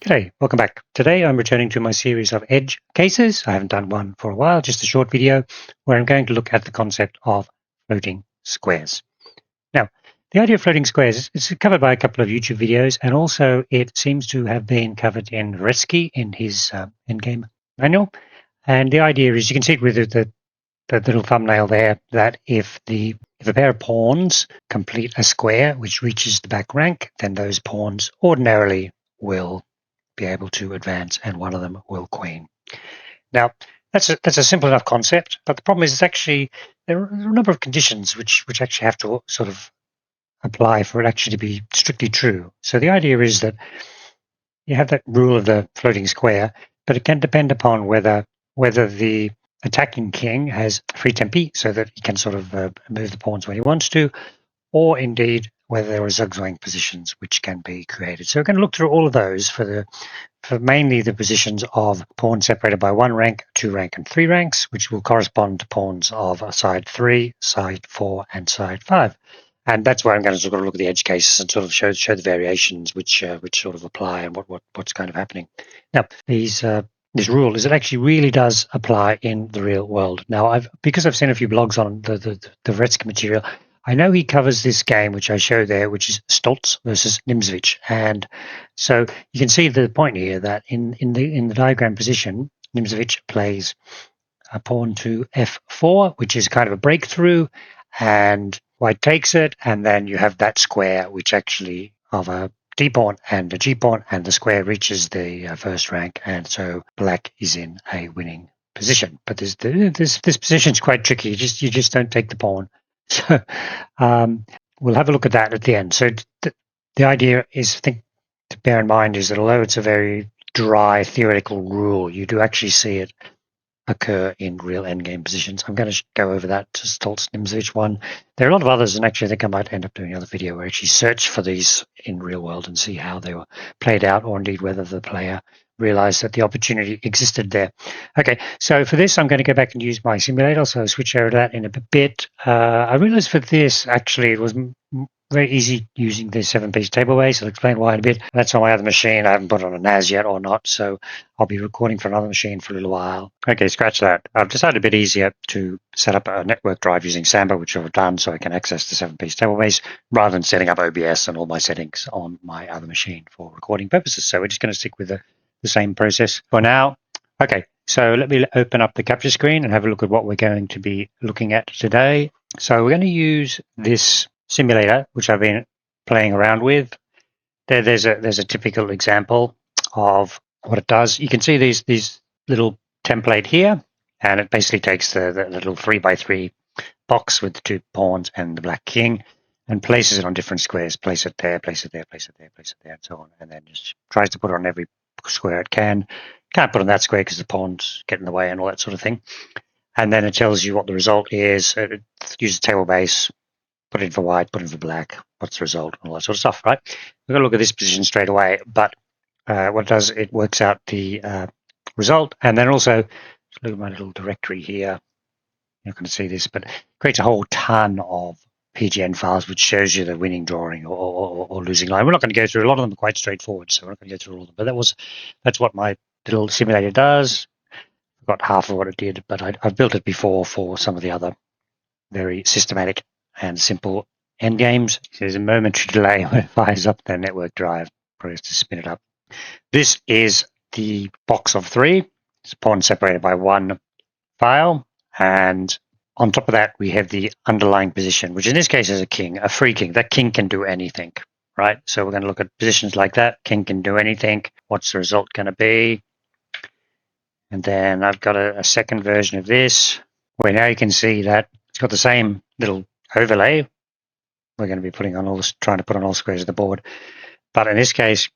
G'day, welcome back. Today I'm returning to my series of edge cases. I haven't done one for a while, just a short video where I'm going to look at the concept of floating squares. Now, the idea of floating squares is covered by a couple of YouTube videos, and also it seems to have been covered in Dvorestsky in his endgame manual. And the idea is, you can see it with the little thumbnail there, that if a pair of pawns complete a square which reaches the back rank, then those pawns ordinarily will be able to advance, and one of them will queen. Now, that's a simple enough concept, but the problem is there are a number of conditions which actually have to sort of apply for it actually to be strictly true. So the idea is that you have that rule of the floating square, but it can depend upon whether the attacking king has free tempi, so that he can sort of move the pawns when he wants to, or indeed whether there are zigzag positions which can be created. So we're going to look through all of those for mainly the positions of pawns separated by 1 rank, 2 rank, and 3 ranks, which will correspond to pawns of side 3, side 4, and side 5. And that's where I'm going to sort of look at the edge cases and sort of show the variations which sort of apply and what's kind of happening. Now, this rule is it actually really does apply in the real world. Now, because I've seen a few blogs on the Dvorestsky material, I know he covers this game which I show there, which is Stoltz versus Nimzowitsch. And so you can see the point here that in the diagram position, Nimzowitsch plays a pawn to f4, which is kind of a breakthrough, and white takes it, and then you have that square which actually of a d pawn and a g pawn, and the square reaches the first rank, and so black is in a winning position. But this position is quite tricky. You just don't take the pawn. So we'll have a look at that at the end. So the idea is, I think, to bear in mind is that although it's a very dry theoretical rule, you do actually see it occur in real endgame positions. I'm going to go over that to Stoltz-Nimzowitsch one. There are a lot of others, and actually I think I might end up doing another video where I actually search for these in real world and see how they were played out, or indeed whether the player realized that the opportunity existed there. Okay, so for this I'm going to go back and use my simulator, so I'll switch over to that in a bit. I realized for this actually it was very easy using the 7-piece table base. I'll explain why in a bit. That's on my other machine. I haven't put it on a NAS yet or not, so I'll be recording for another machine for a little while. Okay, scratch that. I've decided a bit easier to set up a network drive using Samba, which I've done, so I can access the 7-piece table base rather than setting up OBS and all my settings on my other machine for recording purposes. So we're just going to stick with the same process for now. Okay, so let me open up the capture screen and have a look at what we're going to be looking at today. So we're going to use this simulator, which I've been playing around with. There's a typical example of what it does. You can see these little template here, and it basically takes the little 3x3 box with the 2 pawns and the black king and places it on different squares. Place it there, place it there, place it there, place it there, and so on. And then just tries to put it on every square it can. Can't put on that square because the pawns get in the way and all that sort of thing. And then it tells you what the result is. It uses table base, put in for white, put in for black, what's the result, and all that sort of stuff, right? We're going to look at this position straight away, but what it does, it works out the result, and then also, just look at my little directory here, you're not going to see this, but it creates a whole ton of PGN files which shows you the winning drawing or losing line. We're not going to go through, a lot of them are quite straightforward, so we're not going to go through all of them, but that's what my little simulator does. I've got half of what it did, but I've built it before for some of the other very systematic and simple endgames. There's a momentary delay when it fires up the network drive. Probably has to spin it up. This is the box of 3. It's a pawn separated by 1 file, and on top of that we have the underlying position, which in this case is a king, a free king. That king can do anything, right? So we're going to look at positions like that. King can do anything. What's the result going to be? And then I've got a second version of this where now you can see that it's got the same little overlay. We're going to be putting on trying to put on all squares of the board. But in this case,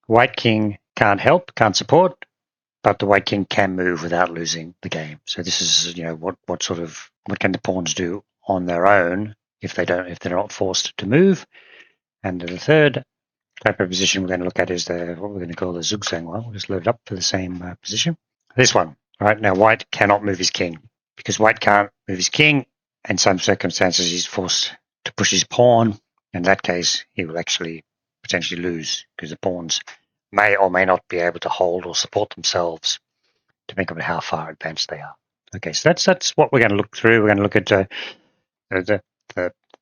white king can't help, can't support, but the white king can move without losing the game. So this is, what can the pawns do on their own if they're not forced to move. And the third type of position we're going to look at is what we're going to call the zigzag one. We'll just load it up for the same position. This one, right? Now white cannot move his king because white can't move his king. In some circumstances, he's forced to push his pawn. In that case, he will actually potentially lose because the pawns may or may not be able to hold or support themselves, depending on how far advanced they are. Okay, so that's what we're going to look through. We're going to look at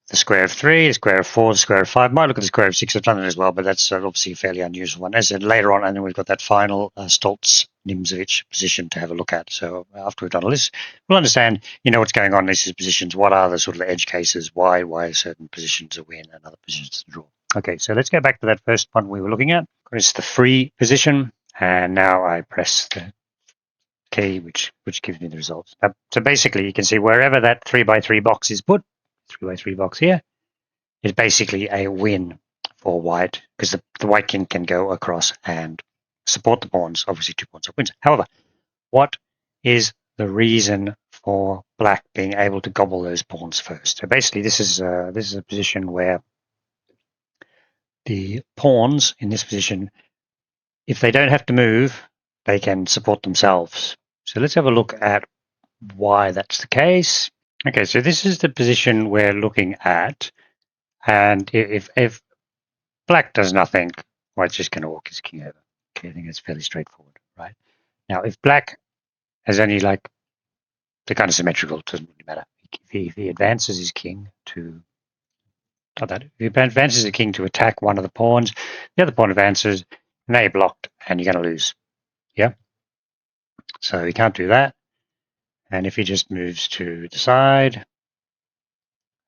the square of 3, the square of 4, the square of 5. Might look at the square of 6. I've done it as well, but that's obviously a fairly unusual one. As I said, later on, and then we've got that final Stoltz-Nimzowitsch position to have a look at. So after we've done all this, we'll understand, what's going on in these positions. What are the sort of edge cases? Why certain positions a win and other positions a draw? Okay, so let's go back to that first one we were looking at. It's the free position, and now I press the key, which gives me the results. So basically, you can see wherever that 3x3 box is put, 3x3 box here, is basically a win for white, because the white king can go across and support the pawns. Obviously, 2 pawns are wins. However, what is the reason for black being able to gobble those pawns first? So basically, this is a position where the pawns in this position, if they don't have to move, they can support themselves. So let's have a look at why that's the case. Okay, so this is the position we're looking at, and if black does nothing, white's just going to walk his king over. Okay, I think it's fairly straightforward, right? Now, if black has only they're kind of symmetrical, it doesn't really matter. If he advances his king to, if he advances the king to attack one of the pawns, the other pawn advances, now you're blocked and you're going to lose. Yeah? So he can't do that. And if he just moves to the side,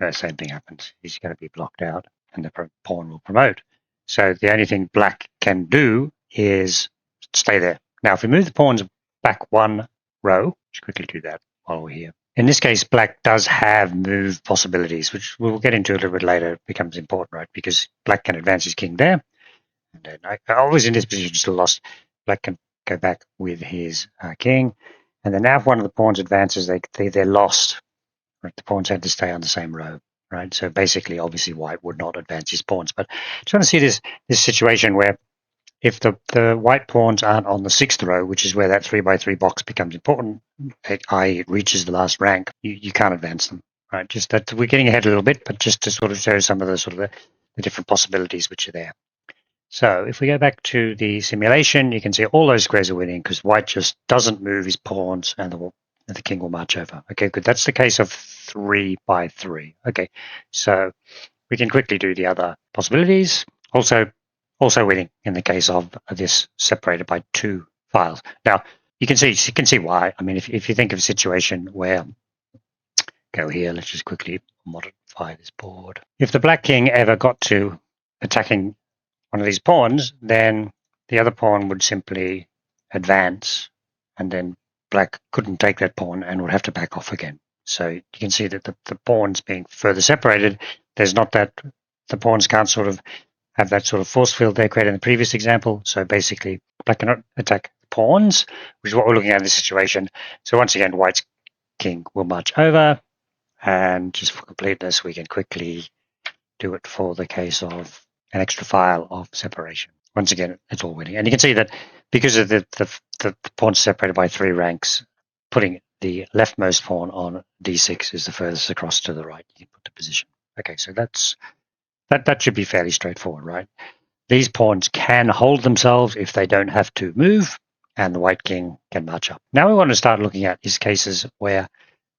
the same thing happens. He's going to be blocked out and the pawn will promote. So the only thing black can do is stay there. Now, if we move the pawns back 1 row, let's quickly do that while we're here. In this case, black does have move possibilities, which we'll get into a little bit later. It becomes important, right? Because black can advance his king there. And then I was in this position, still lost. Black can go back with his king. And then now if one of the pawns advances, they're lost. Right? The pawns had to stay on the same row. Right, so basically, obviously, white would not advance his pawns. But just want to see this situation where if the white pawns aren't on the 6th row, which is where that 3x3 box becomes important, i.e. it reaches the last rank, you can't advance them. Right, just that we're getting ahead a little bit, but just to sort of show some of the sort of the different possibilities which are there. So if we go back to the simulation, you can see all those squares are winning because white just doesn't move his pawns and the king will march over. Okay, good. That's the case of 3x3. Okay, so we can quickly do the other possibilities. Also winning in the case of this separated by 2 files. Now you can see why. I mean, if you think of a situation where, go here, let's just quickly modify this board. If the black king ever got to attacking one of these pawns, then the other pawn would simply advance, and then black couldn't take that pawn and would have to back off again. So you can see that the pawns being further separated, there's not that the pawns can't sort of have that sort of force field they created in the previous example. So basically, black cannot attack pawns, which is what we're looking at in this situation. So once again, white's king will march over, and just for completeness, we can quickly do it for the case of an extra file of separation. Once again, it's all winning. And you can see that because of the pawns separated by 3 ranks, putting the leftmost pawn on d6 is the furthest across to the right. You can put the position. Okay, so that should be fairly straightforward, right? These pawns can hold themselves if they don't have to move, and the white king can march up. Now we want to start looking at is cases where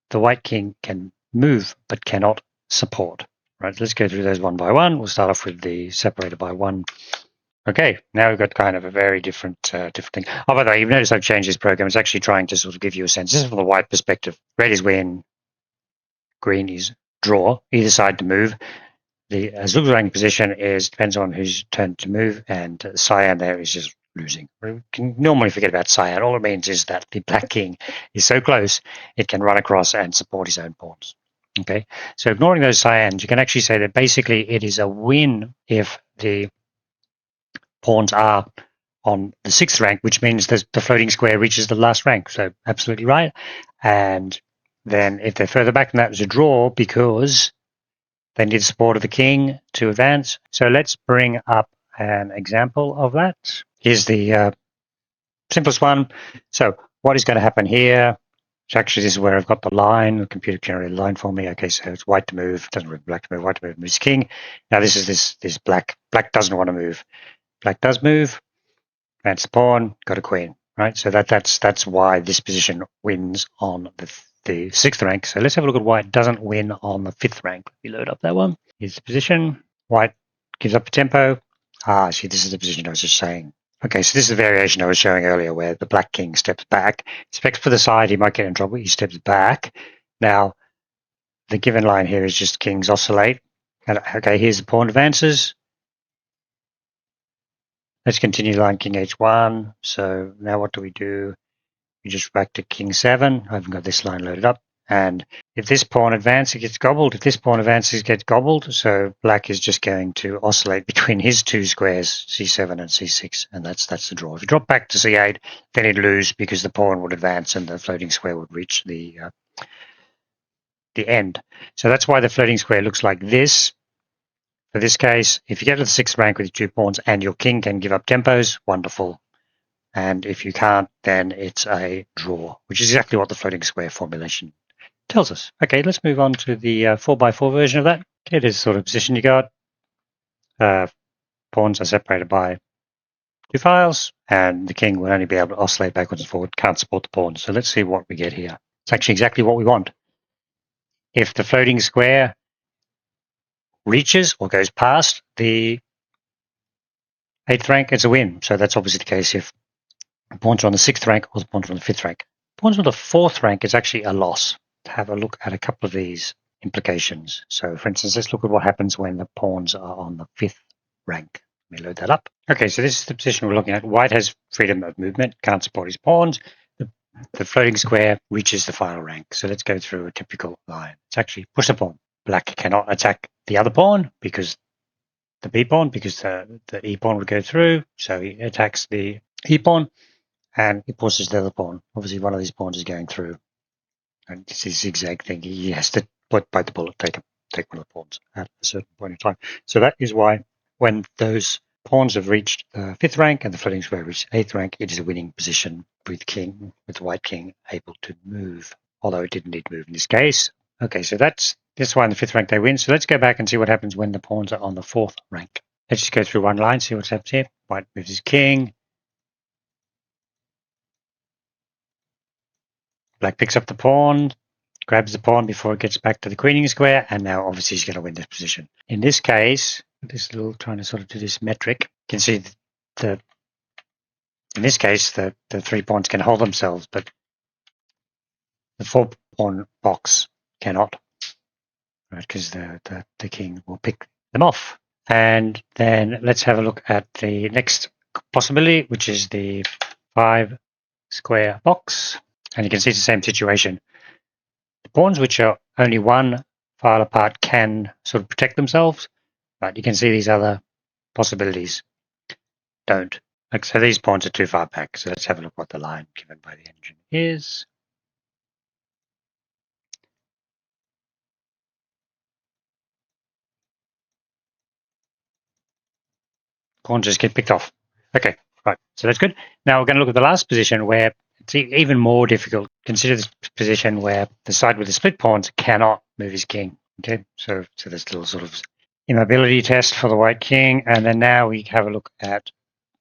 the white king can move but cannot support. Right, let's go through those one by one. We'll start off with the separated by 1. Okay, now we've got kind of a very different thing. Oh, by the way, you've noticed I've changed this program. It's actually trying to sort of give you a sense. This is from the white perspective. Red is win, green is draw. Either side to move. The Zugzwang position depends on whose turn to move, and cyan there is just losing. We can normally forget about cyan. All it means is that the black king is so close it can run across and support his own pawns. Okay, so ignoring those cyans, you can actually say that basically it is a win if the pawns are on the 6th rank, which means the floating square reaches the last rank. So absolutely right. And then if they're further back than that, it's a draw because they need support of the king to advance. So let's bring up an example of that. Here's the simplest one. So what is going to happen here? So actually, this is where I've got the line. The computer generated a line for me. Okay, so it's white to move. Doesn't move black to move. White to move moves king. Now this is this black. Black doesn't want to move. Black does move. advance the pawn, got a queen, right? So that's why this position wins on the 6th rank. So let's have a look at why it doesn't win on the 5th rank. Let me load up that one. Here's the position. White gives up the tempo. See, this is the position I was just saying. Okay, so this is the variation I was showing earlier where the black king steps back. Expects for the side, he might get in trouble. He steps back. Now, the given line here is just kings oscillate. And, okay, here's the pawn advances. Let's continue line king h1. So now what do? We just back to king 7. I haven't got this line loaded up. And if this pawn advances, it gets gobbled. If this pawn advances, it gets gobbled. So black is just going to oscillate between his two squares, c7 and c6, and that's the draw. If you drop back to c8, then he'd lose because the pawn would advance and the floating square would reach the end. So that's why the floating square looks like this. For this case, if you get to the 6th rank with your 2 pawns and your king can give up tempos, wonderful. And if you can't, then it's a draw, which is exactly what the floating square formulation tells us. Okay, let's move on to the 4x4 version of that. Okay, this sort of position you got. Pawns are separated by 2 files, and the king will only be able to oscillate backwards and forward, can't support the pawns. So let's see what we get here. It's actually exactly what we want. If the floating square reaches or goes past the 8th rank, it's a win. So that's obviously the case if the pawns are on the 6th rank or the pawns are on the 5th rank. Pawns on the 4th rank is actually a loss. Have a look at a couple of these implications. So for instance, let's look at what happens when the pawns are on the 5th rank. Let me load that up. Okay, so this is the position we're looking at. White has freedom of movement, can't support his pawns. The floating square reaches the final rank. So let's go through a typical line. It's actually push the pawn. Black cannot attack the other pawn because the B pawn, because the E pawn would go through. So he attacks the E pawn and he pushes the other pawn. Obviously, one of these pawns is going through. And it's a zigzag thing. He has to bite the bullet, take one of the pawns at a certain point in time. So that is why when those pawns have reached the 5th rank and the floating square reached 8th rank, it is a winning position with the white king able to move, although it didn't need to move in this case. Okay, so that's why in the 5th rank they win. So let's go back and see what happens when the pawns are on the 4th rank. Let's just go through one line, see what's happened here. White moves his king. Black picks up the pawn, grabs the pawn before it gets back to the queening square, and now obviously he's going to win this position. In this case, trying to sort of do this metric, you can see in this case the 3 pawns can hold themselves, but the 4 pawn box cannot, right? Because the king will pick them off. And then let's have a look at the next possibility, which is the 5 square box. And you can see it's the same situation. The pawns which are only 1 file apart can sort of protect themselves, but you can see these other possibilities don't. Like, so these pawns are too far back. So let's have a look what the line given by the engine is. Pawns just get picked off. Okay, right. So that's good. Now we're going to look at the last position where it's even more difficult. Consider this position where the side with the split pawns cannot move his king. Okay, so this little sort of immobility test for the white king. And then now we have a look at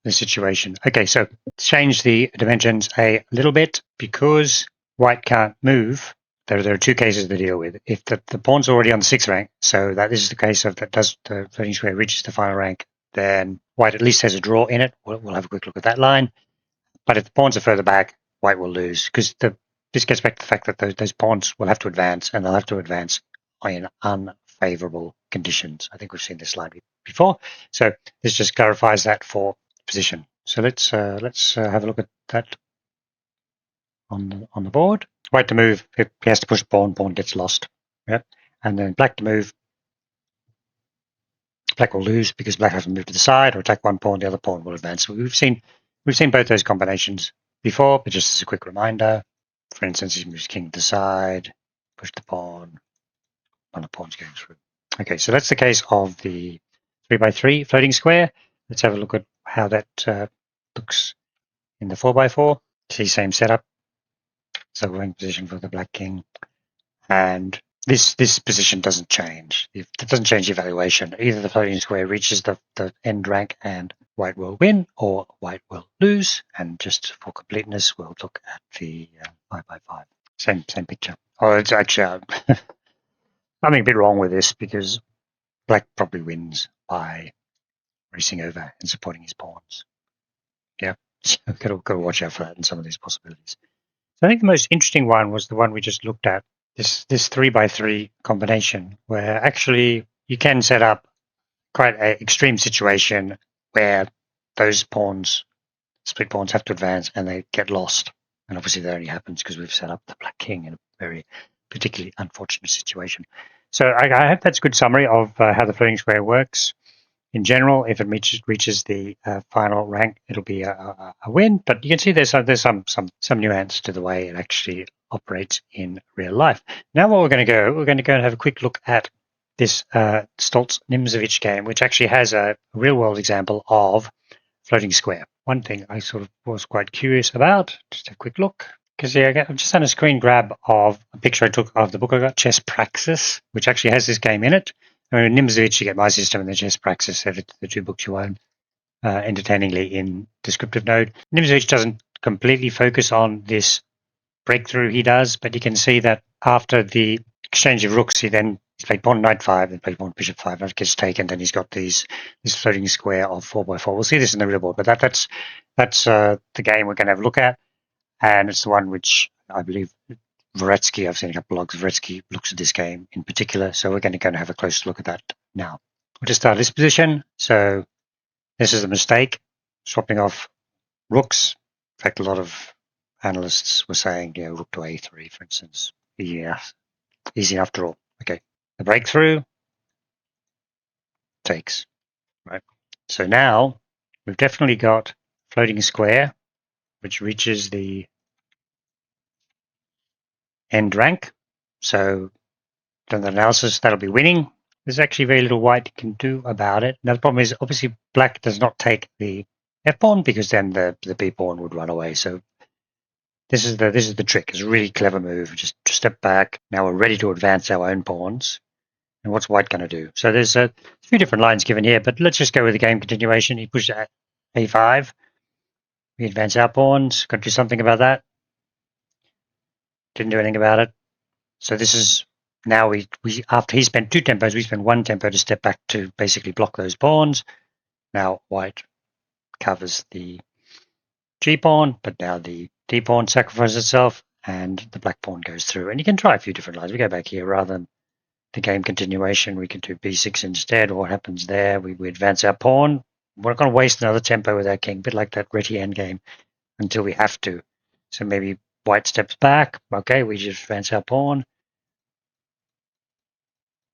the situation. Okay, so change the dimensions a little bit because white can't move. There are 2 cases to deal with. If the pawn's already on the 6th rank, so that is the case of the floating square reaches the final rank, then white at least has a draw in it. We'll have a quick look at that line. But if the pawns are further back, white will lose because this gets back to the fact that those pawns will have to advance, and they'll have to advance in unfavorable conditions. I think we've seen this line before. So this just clarifies that for position. So let's have a look at that on the board. White to move, if he has to push pawn gets lost. Yeah, and then black to move. Black will lose because black has to move to the side or attack one pawn, the other pawn will advance. So we've seen both those combinations before, but just as a quick reminder. For instance, he moves king to the side, push the pawn, and the pawn's going through. Okay, so that's the case of the 3x3 floating square. Let's have a look at how that looks in the 4x4. See, same setup. So we're in position for the black king. And this position doesn't change. It doesn't change the evaluation. Either the floating square reaches the end rank and white will win or white will lose. And just for completeness, we'll look at the 5x5. Same picture. Oh, it's actually something a bit wrong with this because black probably wins by racing over and supporting his pawns. Yeah, so got to watch out for that and some of these possibilities. So I think the most interesting one was the one we just looked at, this 3x3 combination, where actually you can set up quite an extreme situation where those pawns, split pawns, have to advance and they get lost. And obviously that only happens because we've set up the black king in a very particularly unfortunate situation. So I hope that's a good summary of how the floating square works. In general, if it reaches the final rank, it'll be a win. But you can see there's some nuance to the way it actually operates in real life. Now, what we're going to go and have a quick look at this Stoltz-Nimzowitsch game, which actually has a real-world example of floating square. One thing I sort of was quite curious about, just a quick look, because I've just done a screen grab of a picture I took of the book I got, Chess Praxis, which actually has this game in it. I mean, Nimzowitsch, you get My System and the Chess Praxis, so the two books you own entertainingly in descriptive node. Nimzowitsch doesn't completely focus on this breakthrough he does, but you can see that after the exchange of rooks, he's played pawn knight 5, then played pawn bishop 5, and it gets taken, then he's got this floating square of 4x4. We'll see this in the real board, but that's the game we're going to have a look at, and it's the one which I believe Dvorestsky, I've seen a couple of blogs, Dvorestsky looks at this game in particular, so we're going to go and have a closer look at that now. We'll just start this position. So this is a mistake, swapping off rooks. In fact, a lot of analysts were saying, rook to a3, for instance. Yeah, easy after all. Okay, the breakthrough takes, right? So now we've definitely got floating square, which reaches the end rank. So done the analysis, that'll be winning. There's actually very little white can do about it. Now the problem is obviously black does not take the f pawn because then the b pawn would run away. So this is the trick. It's a really clever move. Just step back. Now we're ready to advance our own pawns. And what's white going to do? So there's a few different lines given here, but let's just go with the game continuation. He pushed a5. We advance our pawns. Got to do something about that. Didn't do anything about it. So this is now we after he spent 2 tempos, we spent 1 tempo to step back to basically block those pawns. Now white covers the g pawn, but now the d pawn sacrifices itself, and the black pawn goes through. And you can try a few different lines. We go back here rather than the game continuation. We can do b6 instead. What happens there? We advance our pawn. We're not going to waste another tempo with our king, a bit like that Reti endgame, until we have to. So maybe white steps back. Okay, we just advance our pawn.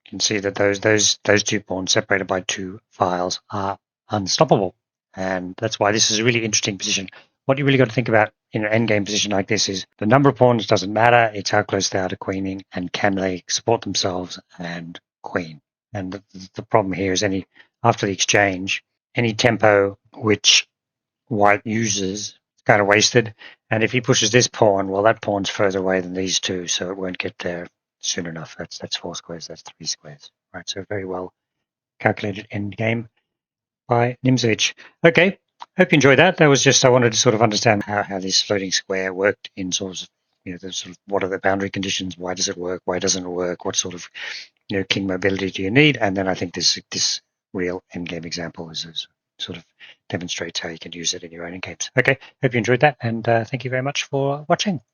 You can see that those 2 pawns separated by 2 files are unstoppable. And that's why this is a really interesting position. What you really got to think about in an endgame position like this is the number of pawns doesn't matter. It's how close they are to queening and can they support themselves and queen. And the problem here is after the exchange, any tempo which white uses is kind of wasted. And if he pushes this pawn, well, that pawn's further away than these 2, so it won't get there soon enough. That's 4 squares, that's 3 squares. Right, so very well calculated endgame by Nimzowitsch. Okay, hope you enjoyed that. That was just, I wanted to sort of understand how this floating square worked in sort of, what are the boundary conditions? Why does it work? Why doesn't it work? What sort of, king mobility do you need? And then I think this real endgame example is sort of demonstrates how you can use it in your own games. Okay, hope you enjoyed that, and thank you very much for watching.